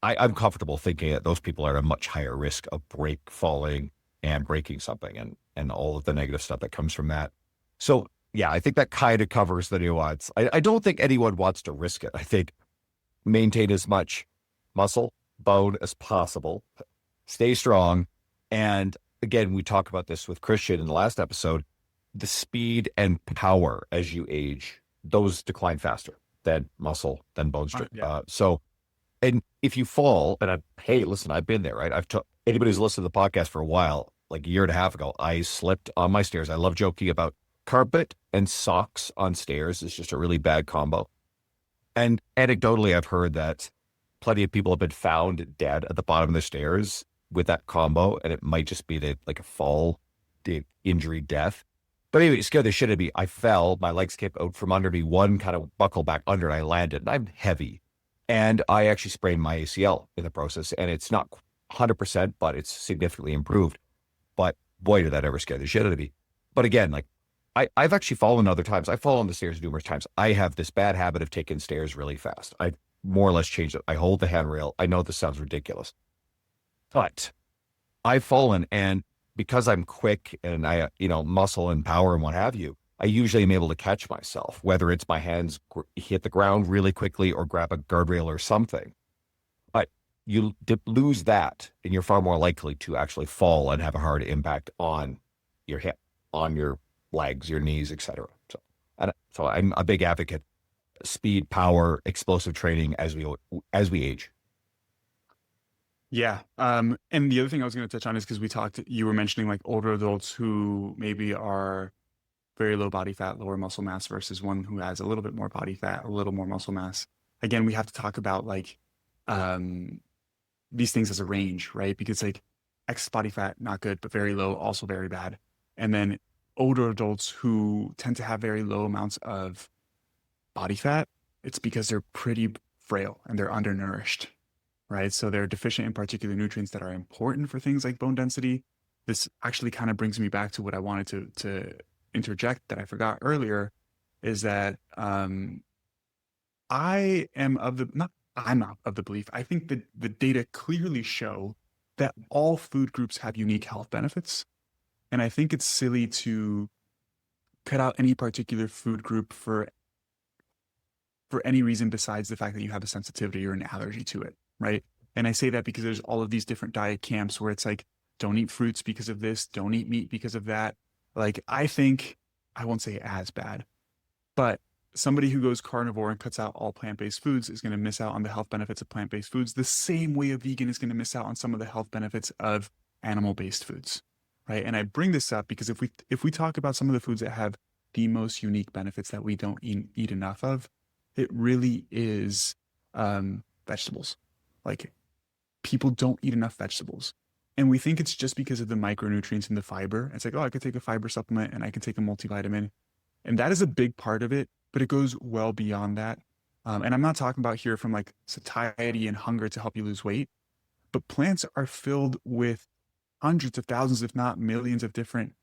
I'm comfortable thinking that those people are at a much higher risk of falling and breaking something and all of the negative stuff that comes from that. So yeah, I think that kind of covers the nuance. I don't think anyone wants to risk it. I think maintain as much muscle, bone as possible, stay strong. And again, we talked about this with Christian in the last episode, the speed and power as you age, those decline faster than muscle, than bone strength. And if you fall, and hey, listen, I've been there, right? Anybody who's listened to the podcast for a while, like a year and a half ago, I slipped on my stairs. I love joking about carpet and socks on stairs. It's just a really bad combo. And anecdotally, I've heard that plenty of people have been found dead at the bottom of the stairs with that combo, and it might just be like a fall, the injury, death. But anyway, it scared the shit out of me. I fell, my legs came out from under me, one kind of buckled back under, and I landed, and I'm heavy. And I actually sprained my ACL in the process, and it's not 100%, but it's significantly improved. But boy, did that ever scare the shit out of me. But again, like I've actually fallen other times. I've fallen on the stairs numerous times. I have this bad habit of taking stairs really fast. I more or less changed it. I hold the handrail. I know this sounds ridiculous, but I've fallen, and because I'm quick and I, muscle and power and what have you, I usually am able to catch myself, whether it's my hands hit the ground really quickly or grab a guardrail or something. But you lose that, and you're far more likely to actually fall and have a hard impact on your hip, on your legs, your knees, etc. So I'm a big advocate: speed, power, explosive training as we age. Yeah. And the other thing I was going to touch on is because you were mentioning like older adults who maybe are very low body fat, lower muscle mass versus one who has a little bit more body fat, a little more muscle mass. Again, we have to talk about like these things as a range, right? Because like excess body fat, not good, but very low, also very bad. And then older adults who tend to have very low amounts of body fat, it's because they're pretty frail and they're undernourished, right? So they're deficient in particular nutrients that are important for things like bone density. This actually kind of brings me back to what I wanted to interject that I forgot earlier, is that I am of the, not, I'm not of the belief, I think that the data clearly show that all food groups have unique health benefits. And I think it's silly to cut out any particular food group for any reason besides the fact that you have a sensitivity or an allergy to it, right? And I say that because there's all of these different diet camps where it's like, don't eat fruits because of this, don't eat meat because of that. Like, I think, I won't say as bad, but somebody who goes carnivore and cuts out all plant-based foods is going to miss out on the health benefits of plant-based foods the same way a vegan is going to miss out on some of the health benefits of animal-based foods, right? And I bring this up because if we talk about some of the foods that have the most unique benefits that we don't eat enough of, it really is vegetables. Like, people don't eat enough vegetables. And we think it's just because of the micronutrients and the fiber. It's like, oh, I could take a fiber supplement and I can take a multivitamin. And that is a big part of it, but it goes well beyond that. And I'm not talking about here from like satiety and hunger to help you lose weight, but plants are filled with hundreds of thousands, if not millions of different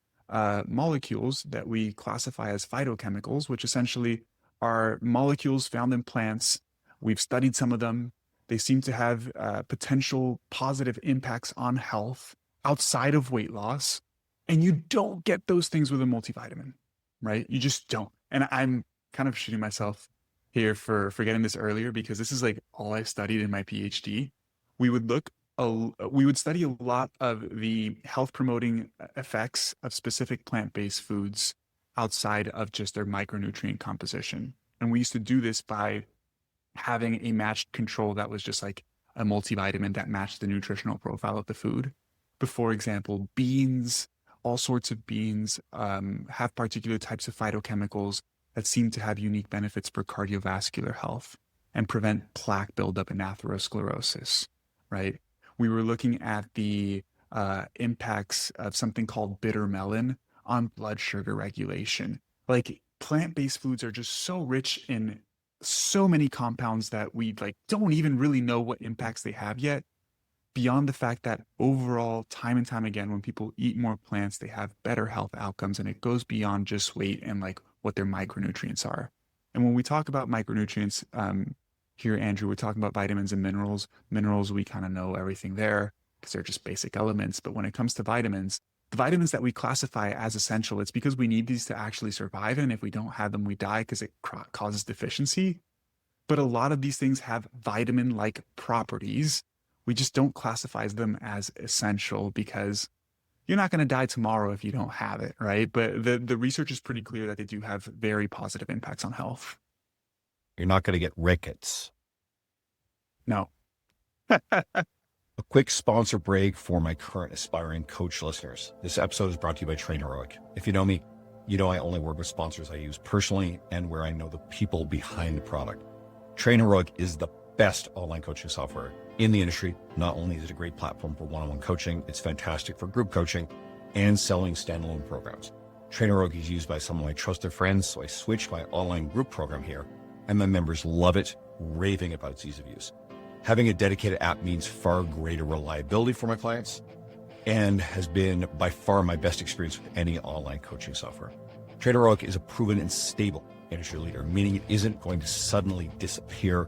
molecules that we classify as phytochemicals, which essentially are molecules found in plants. We've studied some of them. They seem to have potential positive impacts on health outside of weight loss. And you don't get those things with a multivitamin, right? You just don't. And I'm kind of shooting myself here for getting this earlier, because this is like all I studied in my PhD. We would study a lot of the health promoting effects of specific plant-based foods outside of just their micronutrient composition. And we used to do this by having a matched control that was just like a multivitamin that matched the nutritional profile of the food. But for example, beans, all sorts of beans have particular types of phytochemicals that seem to have unique benefits for cardiovascular health and prevent plaque buildup and atherosclerosis, right? We were looking at the impacts of something called bitter melon on blood sugar regulation. Like, plant-based foods are just so rich in so many compounds that we like don't even really know what impacts they have yet, beyond the fact that overall, time and time again, when people eat more plants, they have better health outcomes, and it goes beyond just weight and like what their micronutrients are. And when we talk about micronutrients here, Andrew, we're talking about vitamins and minerals. Minerals, we kind of know everything there because they're just basic elements. But when it comes to vitamins, the vitamins that we classify as essential, it's because we need these to actually survive. And if we don't have them, we die because it causes deficiency. But a lot of these things have vitamin-like properties. We just don't classify them as essential because you're not going to die tomorrow if you don't have it, right? But the research is pretty clear that they do have very positive impacts on health. You're not going to get rickets. No. A quick sponsor break for my current aspiring coach listeners. This episode is brought to you by Train Heroic. If you know me, you know I only work with sponsors I use personally and where I know the people behind the product. Train Heroic is the best online coaching software in the industry. Not only is it a great platform for one-on-one coaching, it's fantastic for group coaching and selling standalone programs. Train Heroic is used by some of my trusted friends, so I switched my online group program here, and my members love it, raving about its ease of use. Having a dedicated app means far greater reliability for my clients and has been by far my best experience with any online coaching software. Train Heroic is a proven and stable industry leader, meaning it isn't going to suddenly disappear.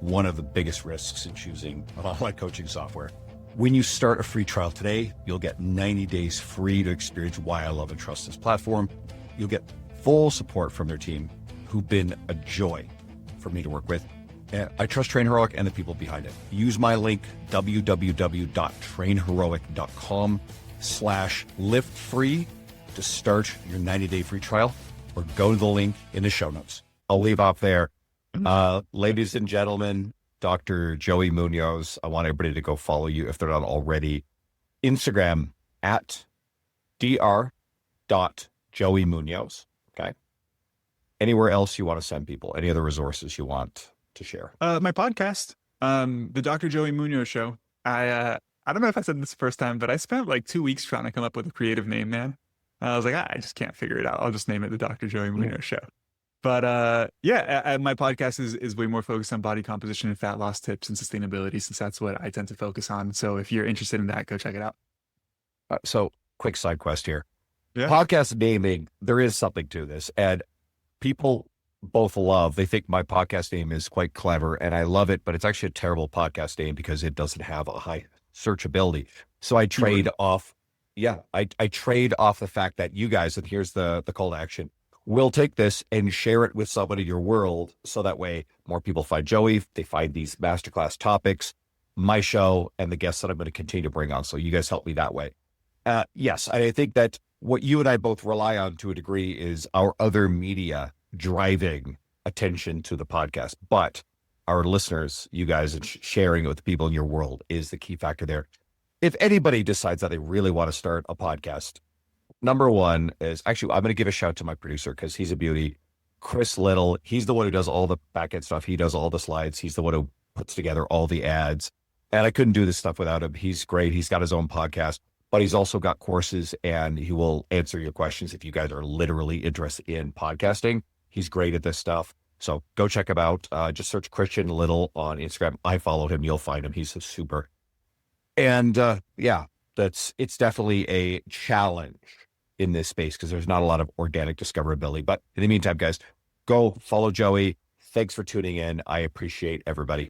One of the biggest risks in choosing an online coaching software. When you start a free trial today, you'll get 90 days free to experience why I love and trust this platform. You'll get full support from their team, who've been a joy for me to work with. I trust Train Heroic and the people behind it. Use my link, www.trainheroic.com/liftfree to start your 90-day free trial, or go to the link in the show notes. I'll leave off there. Ladies and gentlemen, Dr. Joey Munoz, I want everybody to go follow you if they're not already. Instagram at dr.joeymunoz. Okay. Anywhere else you want to send people? Any other resources you want to share? My podcast, the Dr. Joey Munoz Show. I don't know if I said this the first time, but I spent like 2 weeks trying to come up with a creative name, man. I was like, I just can't figure it out. I'll just name it the Dr. Joey Munoz Show. But yeah, my podcast is way more focused on body composition and fat loss tips and sustainability, since that's what I tend to focus on. So if you're interested in that, go check it out. So quick side quest here. Yeah. Podcast naming, there is something to this. And people both they think my podcast name is quite clever and I love it, but it's actually a terrible podcast name because it doesn't have a high searchability. So I trade off. Yeah, I trade off the fact that you guys, and here's the call to action, will take this and share it with someone in your world. So that way more people find Joey, they find these masterclass topics, my show, and the guests that I'm going to continue to bring on. So you guys help me that way. Yes, I think that what you and I both rely on to a degree is our other media driving attention to the podcast. But our listeners, you guys, and sharing it with the people in your world is the key factor there. If anybody decides that they really want to start a podcast, number one is actually, I'm going to give a shout to my producer because he's a beauty. Chris Little, he's the one who does all the back end stuff. He does all the slides. He's the one who puts together all the ads. And I couldn't do this stuff without him. He's great. He's got his own podcast, but he's also got courses and he will answer your questions if you guys are literally interested in podcasting. He's great at this stuff. So go check him out. Just search Christian Little on Instagram. I followed him. You'll find him. He's super. And yeah, it's definitely a challenge in this space because there's not a lot of organic discoverability. But in the meantime, guys, go follow Joey. Thanks for tuning in. I appreciate everybody.